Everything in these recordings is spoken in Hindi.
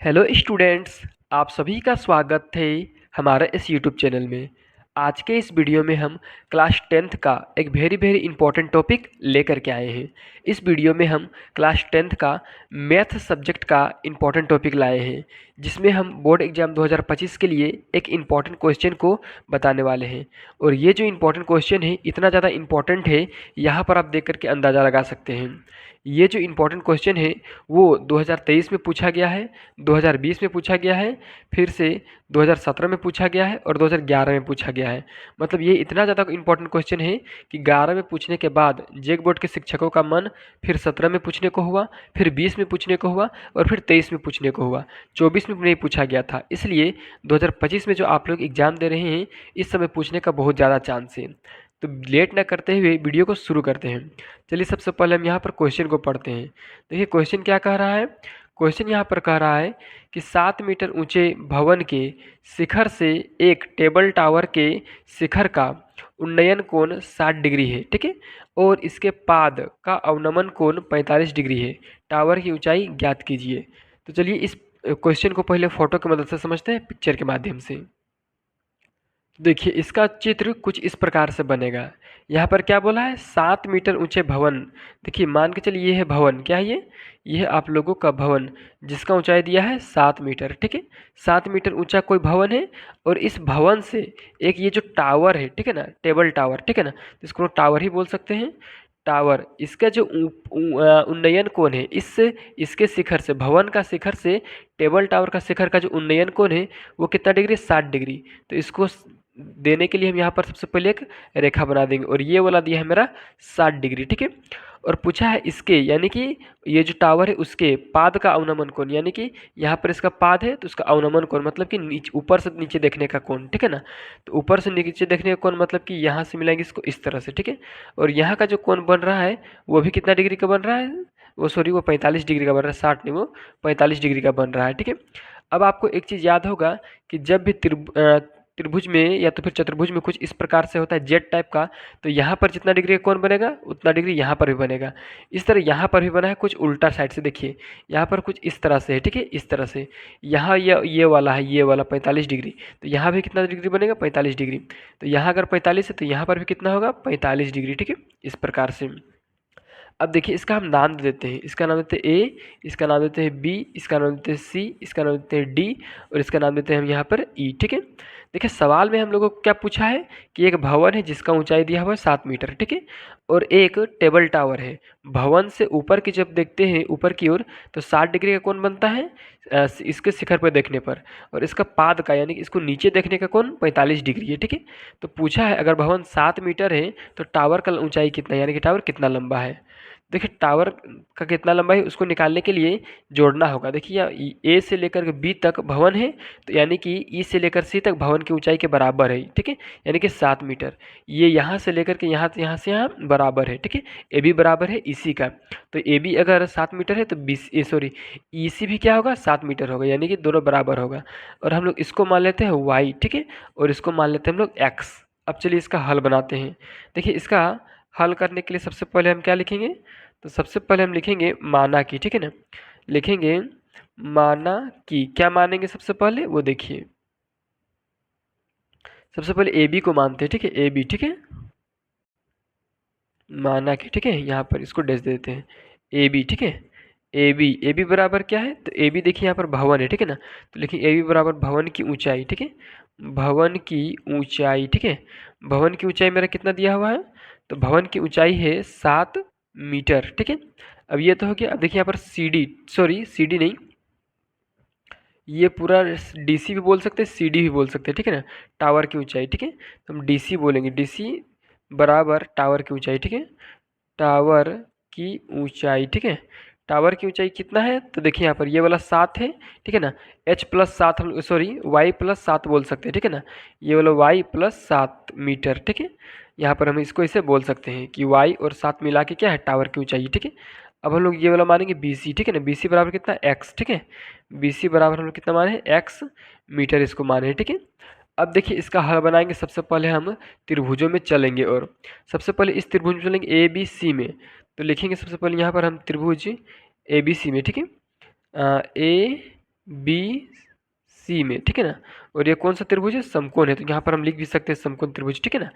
हेलो स्टूडेंट्स, आप सभी का स्वागत है हमारे इस यूट्यूब चैनल में। आज के इस वीडियो में हम क्लास 10th का एक वेरी इंपॉर्टेंट टॉपिक लेकर के आए हैं। इस वीडियो में हम क्लास 10th का मैथ सब्जेक्ट का इम्पॉर्टेंट टॉपिक लाए हैं, जिसमें हम बोर्ड एग्जाम 2025 के लिए एक इम्पॉर्टेंट क्वेश्चन को बताने वाले हैं। और ये जो इम्पॉर्टेंट क्वेश्चन है इतना ज़्यादा इम्पॉर्टेंट है, यहाँ पर आप देख करके अंदाज़ा लगा सकते हैं। ये जो इम्पॉर्टेंट क्वेश्चन है वो 2023 में पूछा गया है, 2020 में पूछा गया है, फिर से 2017 में पूछा गया है और 2011 में पूछा गया है। मतलब ये इतना ज़्यादा इम्पोर्टेंट क्वेश्चन है कि 11 में पूछने के बाद जेक बोर्ड के शिक्षकों का मन फिर 17 में पूछने को हुआ, फिर 20 में पूछने को हुआ और फिर 23 में पूछने को हुआ। 24 में नहीं पूछा गया था, इसलिए 2025 में जो आप लोग एग्ज़ाम दे रहे हैं इस समय पूछने का बहुत ज़्यादा चांस है। तो लेट ना करते हुए वीडियो को शुरू करते हैं। चलिए सबसे पहले हम यहाँ पर क्वेश्चन को पढ़ते हैं। देखिए क्वेश्चन क्या कह रहा है। क्वेश्चन यहाँ पर कह रहा है कि 7 मीटर ऊंचे भवन के शिखर से एक टेबल टावर के शिखर का उन्नयन कोण 60 डिग्री है, ठीक है, और इसके पाद का अवनमन कोण 45 डिग्री है। टावर की ऊंचाई ज्ञात कीजिए। तो चलिए इस क्वेश्चन को पहले फोटो की मदद से समझते हैं, पिक्चर के माध्यम से। देखिए इसका चित्र कुछ इस प्रकार से बनेगा। यहाँ पर क्या बोला है, 7 मीटर ऊंचे भवन। देखिए मान के चलिए ये है भवन, क्या है ये है आप लोगों का भवन, जिसका ऊंचाई दिया है 7 मीटर, ठीक है। 7 मीटर ऊंचा कोई भवन है और इस भवन से एक ये जो टावर है, ठीक है ना, टेबल टावर, ठीक है ना, तो इसको टावर ही बोल सकते हैं। टावर, इसका जो उन्नयन कोण है इससे, इसके शिखर से, भवन का शिखर से टेबल टावर का शिखर का जो उन्नयन कोण है वो कितना डिग्री, 60 डिग्री। तो इसको देने के लिए हम यहाँ पर सबसे पहले एक रेखा बना देंगे और ये वाला दिया है मेरा 60 डिग्री, ठीक है। और पूछा है इसके, यानी कि ये जो टावर है उसके पाद का अवनमन कोण, यानी कि यहाँ पर इसका पाद है तो उसका अवनमन कोण मतलब कि नीचे, ऊपर से नीचे देखने का कोण, ठीक है ना। तो ऊपर से नीचे देखने का कोण मतलब कि यहाँ से मिलाएंगे इसको इस तरह से, ठीक है। और यहाँ का जो कोण बन रहा है वो भी कितना डिग्री का बन रहा है, वो सॉरी वो 45 डिग्री का बन रहा है, 60 नहीं, वो 45 डिग्री का बन रहा है, ठीक है। अब आपको एक चीज़ याद होगा कि जब भी त्रिभुज में या तो फिर चतुर्भुज में कुछ इस प्रकार से होता है जेड टाइप का, तो यहाँ पर जितना डिग्री का कोण बनेगा उतना डिग्री यहाँ पर भी बनेगा। इस तरह यहाँ पर भी बना है कुछ उल्टा साइड से, देखिए यहाँ पर कुछ इस तरह से है, ठीक है, इस तरह से। यहाँ ये वाला है, ये वाला 45 डिग्री, तो यहाँ भी कितना डिग्री बनेगा, 45 डिग्री। तो यहाँ अगर 45 है तो यहाँ पर भी कितना होगा, 45 डिग्री, ठीक है, इस प्रकार से। अब देखिए इसका हम नाम दे देते हैं, इसका नाम देते हैं ए, इसका नाम देते हैं बी, इसका नाम देते हैं सी, इसका नाम देते हैं डी और इसका नाम देते हैं हम यहाँ पर ई, ठीक है। देखिए सवाल में हम लोगों को क्या पूछा है कि एक भवन है जिसका ऊंचाई दिया हुआ है 7 मीटर, ठीक है, और एक टेबल टावर है। भवन से ऊपर की जब देखते हैं ऊपर की ओर तो 60 डिग्री का कोण बनता है इसके शिखर पर देखने पर, और इसका पाद का यानी कि इसको नीचे देखने का कोण 45 डिग्री है, ठीक है। तो पूछा है अगर भवन 7 मीटर है तो टावर का ऊंचाई कितना है, यानी कि टावर कितना लंबा है। देखिए टावर का कितना लंबा है उसको निकालने के लिए जोड़ना होगा। देखिए ए से लेकर के बी तक भवन है, तो यानी कि ई से लेकर सी तक भवन की ऊंचाई के बराबर है, ठीक है, यानी कि 7 मीटर। ये यहाँ से लेकर के यहाँ से यहाँ बराबर है, ठीक है। ए बी बराबर है इसी का, तो ए बी अगर 7 मीटर है तो सॉरी ई सी भी क्या होगा, 7 मीटर होगा, यानी कि दोनों बराबर होगा। और हम लोग इसको मान लेते हैं वाई, ठीक है, और इसको मान लेते हैं हम लोग एक्स। अब चलिए इसका हल बनाते हैं। देखिए इसका हल करने के लिए सबसे पहले हम क्या लिखेंगे, तो सबसे पहले हम लिखेंगे माना की, ठीक है ना, लिखेंगे माना की। क्या मानेंगे सबसे पहले वो देखिए, सबसे पहले ए बी को मानते हैं, ठीक है, ए बी, ठीक है, माना की, ठीक है, यहाँ पर इसको डैश दे देते हैं ए बी, ठीक है। ए बी बराबर क्या है, तो ए बी देखिए यहाँ पर भवन है, ठीक है ना, तो लिखिए ए बी बराबर भवन की ऊंचाई, ठीक है, भवन की ऊंचाई, ठीक है। भवन की ऊंचाई मेरा कितना दिया हुआ है, तो भवन की ऊंचाई है 7 मीटर, ठीक है। अब ये तो हो गया। अब देखिए यहाँ पर C D, sorry C D नहीं, ये पूरा डी सी भी बोल सकते हैं, सी डी भी बोल सकते हैं, ठीक है ना, टावर की ऊंचाई, ठीक है, तो हम डी सी बोलेंगे, डी सी बराबर टावर की ऊंचाई, ठीक है, टावर की ऊंचाई, ठीक है। टावर की ऊंचाई कितना है, तो देखिए यहाँ पर ये वाला 7 है, ठीक है ना, h प्लस 7 हम सॉरी y प्लस 7 बोल सकते हैं, ठीक है ना, ये वाला y प्लस 7 मीटर, ठीक है। यहाँ पर हम इसको इसे बोल सकते हैं कि y और 7 मिला के क्या है, टावर की ऊंचाई, ठीक है। अब हम लोग ये वाला मानेंगे बी सी, ठीक है ना, बी सी बराबर कितना, x, ठीक है, बी सी बराबर हम लोग कितना माने, x मीटर इसको माने, ठीक है। अब देखिए इसका हल बनाएंगे। सबसे पहले हम त्रिभुजों में चलेंगे और सबसे पहले इस त्रिभुज में चलेंगे ए बी सी में, तो लिखेंगे सबसे पहले यहाँ पर हम त्रिभुज ए बी सी में, ठीक है, ए बी सी में, ठीक है ना। और ये कौन सा त्रिभुज है, समकोण है, तो यहाँ पर हम लिख भी सकते हैं समकोण त्रिभुज, ठीक है ना।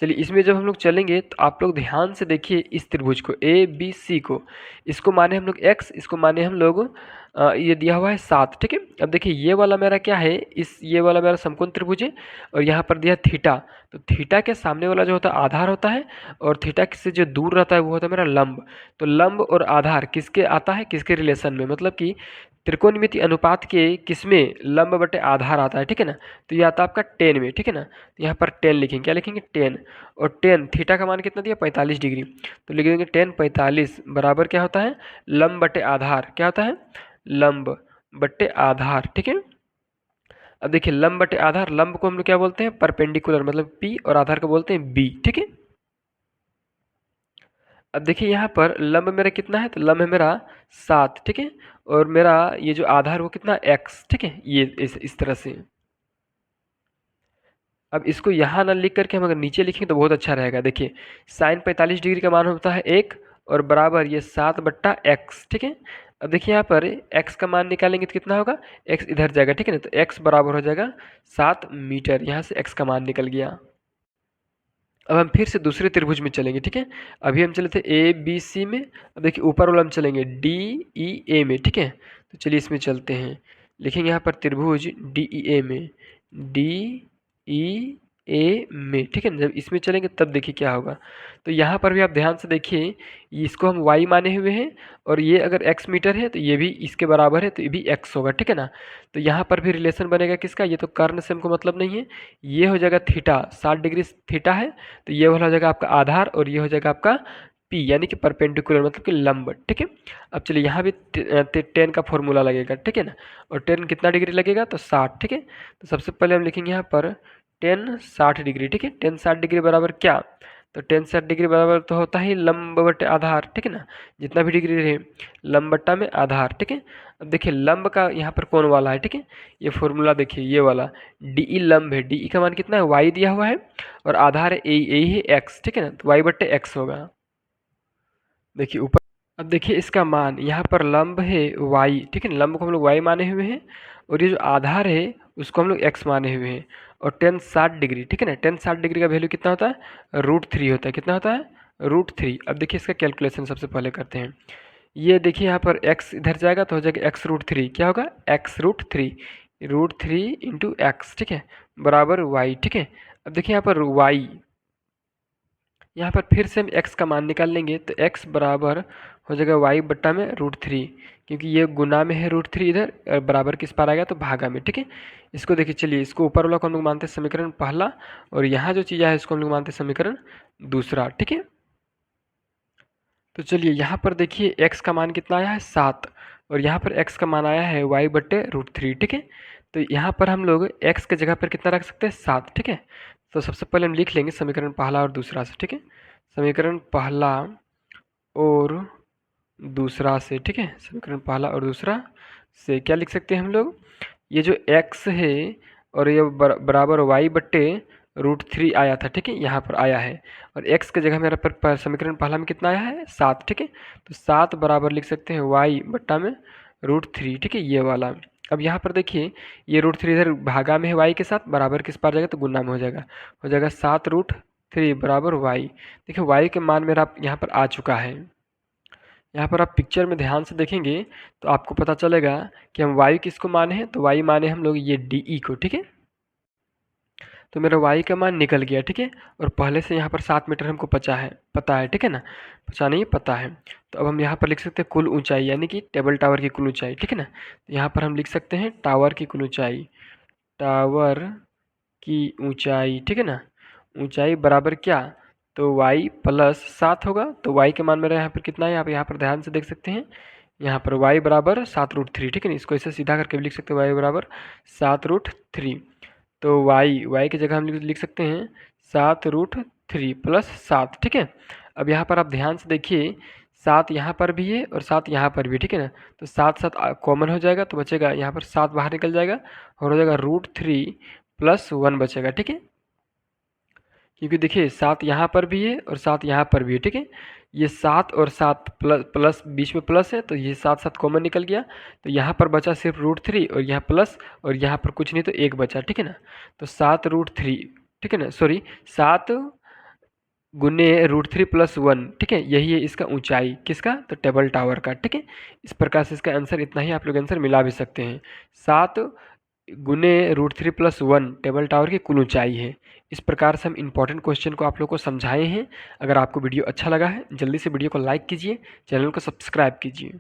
चलिए इसमें जब हम लोग चलेंगे तो आप लोग ध्यान से देखिए इस त्रिभुज को ए बी सी को, इसको माने हम लोग x, इसको माने हम लोग ये दिया हुआ है 7, ठीक है। अब देखिए ये वाला मेरा क्या है, इस ये वाला मेरा समकोण त्रिभुज है और यहाँ पर दिया थीटा, तो थीटा के सामने वाला जो होता है आधार होता है और थीटा से जो दूर रहता है वो होता है मेरा लंब। तो लंब और आधार किसके आता है, किसके रिलेशन में, मतलब कि त्रिकोणमिति अनुपात के किसमें, लंब बटे आधार आता है, ठीक है ना। तो ये आता है आपका 10 में, ठीक है ना। तो यहाँ पर 10 लिखेंगे, क्या लिखेंगे 10, और 10 थीटा का मान कितना दिया 45 डिग्री, तो लिख देंगे 10 45 बराबर क्या होता है, लंब बटे आधार, क्या होता है, लंब बटे आधार, ठीक है। अब देखिए लंब बटे आधार, लंब को हम लोग क्या बोलते हैं, परपेंडिकुलर मतलब पी, और आधार को बोलते हैं बी, ठीक है। अब देखिए यहाँ पर लंब मेरा कितना है, तो लंब है मेरा 7, ठीक है, और मेरा ये जो आधार वो कितना x, ठीक है, ये इस तरह से। अब इसको यहाँ ना लिख करके हम अगर नीचे लिखेंगे तो बहुत अच्छा रहेगा। देखिए साइन 45 डिग्री का मान होता है 1 और बराबर ये 7/x, ठीक है। अब देखिए यहाँ पर x का मान निकालेंगे तो कितना होगा, x इधर जाएगा, ठीक है ना, तो x बराबर हो जाएगा 7 मीटर, यहाँ से x का मान निकल गया। अब हम फिर से दूसरे त्रिभुज में चलेंगे, ठीक है। अभी हम चले थे ए बी सी में, अब देखिए ऊपर वाला हम चलेंगे डी ई ए में, ठीक है। तो चलिए इसमें चलते हैं, लिखेंगे यहाँ पर त्रिभुज डी ई ए में, डी ई ए में, ठीक है ना। जब इसमें चलेंगे तब देखिए क्या होगा, तो यहाँ पर भी आप ध्यान से देखिए, इसको हम y माने हुए हैं और ये अगर x मीटर है तो ये भी इसके बराबर है, तो ये भी x होगा, ठीक है ना। तो यहाँ पर भी रिलेशन बनेगा किसका, ये तो कर्ण से हमको मतलब नहीं है, ये हो जाएगा थीटा, 60 डिग्री थीटा है, तो ये वाला हो जाएगा आपका आधार और ये हो जाएगा आपका P यानी कि परपेंडिकुलर मतलब कि लंब, ठीक है। अब चलिए यहाँ भी 10 का फॉर्मूला लगेगा, ठीक है ना, और 10 कितना डिग्री लगेगा, तो 60, ठीक है। तो सबसे पहले हम लिखेंगे यहाँ पर 10 60 डिग्री, ठीक है, 10 60 डिग्री बराबर क्या, तो 10 60 डिग्री बराबर तो होता है लंब बटे आधार, ठीक है ना, जितना भी डिग्री रहे लंब बट्टा में आधार, ठीक है। अब देखिए लंब का यहाँ पर कौन वाला है, ठीक है, ये फॉर्मूला देखिए ये वाला डी ई लंब है, डी ई का मान कितना है, वाई दिया हुआ है और आधार है ए है एक्स, ठीक है ना, तो वाई बट्टे एक्स होगा। देखिए ऊपर, अब देखिए इसका मान यहाँ पर लंब है y, ठीक है ना, लंब को हम लोग y माने हुए हैं और ये जो आधार है उसको हम लोग x माने हुए हैं, और 10 60 डिग्री, ठीक है ना, 10 60 डिग्री का वैल्यू कितना होता है, √3 होता है, कितना होता है, √3। अब देखिए इसका कैलकुलेशन सबसे पहले करते हैं, ये देखिए यहाँ पर x इधर जाएगा तो हो जाएगा x√3, क्या होगा x√3, √3 इंटू एक्स, ठीक है, बराबर y, ठीक है। अब देखिए यहाँ पर y, यहाँ पर फिर से हम x का मान निकाल लेंगे तो x बराबर हो जाएगा y बट्टा में √3, क्योंकि ये गुना में है √3 इधर और बराबर किस पार आ गया तो भागा में, ठीक है। इसको देखिए, चलिए इसको ऊपर वाला को हम लोग मानते हैं समीकरण पहला और यहाँ जो चीज़ है इसको हम लोग मानते हैं समीकरण दूसरा, ठीक है। तो चलिए यहाँ पर देखिए x का मान कितना आया है 7 और यहाँ पर x का मान आया है y बट्टे √3, ठीक है। तो यहाँ पर हम लोग x के जगह पर कितना रख सकते हैं 7, ठीक है। तो सबसे पहले हम लिख लेंगे समीकरण पहला और दूसरा से, ठीक है, समीकरण पहला और दूसरा से, ठीक है, समीकरण पहला और दूसरा से क्या लिख सकते हैं हम लोग, ये जो x है और ये बराबर y बट्टे √3 आया था, ठीक है, यहाँ पर आया है और x के जगह मेरा पर समीकरण पहला में कितना आया है 7, ठीक है। तो 7 बराबर लिख सकते हैं y बट्टा में √3, ठीक है, ये वाला। अब यहाँ पर देखिए ये √3 इधर भागा में है y के साथ, बराबर किस पार जाएगा तो गुना में हो जाएगा 7√3 बराबर y। देखिए y के मान मेरा यहाँ पर आ चुका है। यहाँ पर आप पिक्चर में ध्यान से देखेंगे तो आपको पता चलेगा कि हम y किसको माने हैं, तो y माने हम लोग ये डी ई को, ठीक है। तो मेरा y का मान निकल गया, ठीक है, और पहले से यहाँ पर 7 मीटर हमको पता है, ठीक है ना, पता नहीं पता है। तो अब हम यहाँ पर लिख सकते हैं कुल ऊंचाई यानी कि टेबल टावर की कुल ऊंचाई, ठीक है ना। तो यहाँ पर हम लिख सकते हैं टावर की कुल ऊंचाई, टावर की ऊंचाई, ठीक है ना, ऊंचाई बराबर क्या, तो y प्लस 7 होगा, तो y के मान मेरा यहाँ पर कितना है, आप यहाँ पर ध्यान से देख सकते हैं, यहाँ पर y बराबर 7√3, ठीक है ना, इसको ऐसे सीधा करके भी लिख सकते हैं y बराबर 7√3। तो y की जगह हम लिख सकते हैं 7√3 प्लस 7, ठीक है। अब यहाँ पर आप ध्यान से देखिए 7 यहाँ पर भी है और 7 यहाँ पर भी, ठीक है ना, तो 7 7 कॉमन हो जाएगा तो बचेगा यहाँ पर 7 बाहर निकल जाएगा और हो जाएगा √3 प्लस 1 बचेगा, ठीक है। क्योंकि देखिए 7 यहाँ पर भी है और 7 यहाँ पर भी है, ठीक है। ये 7 और 7 प्लस प्लस बीच में प्लस है, तो ये 7 7 कॉमन निकल गया, तो यहाँ पर बचा सिर्फ √3 और यहाँ प्लस और यहाँ पर कुछ नहीं तो 1 बचा, ठीक है ना। तो 7√3, ठीक है ना, सॉरी 7 गुने √3 + 1, ठीक है, यही है इसका ऊंचाई किसका, तो टेबल टावर का, ठीक है। इस प्रकार से इसका आंसर इतना ही, आप लोग आंसर मिला भी सकते हैं। 7 गुने √3 + 1 टेबल टावर की कुल ऊंचाई है। इस प्रकार से हम इंपॉर्टेंट क्वेश्चन को आप लोग को समझाए हैं। अगर आपको वीडियो अच्छा लगा है, जल्दी से वीडियो को लाइक कीजिए, चैनल को सब्सक्राइब कीजिए।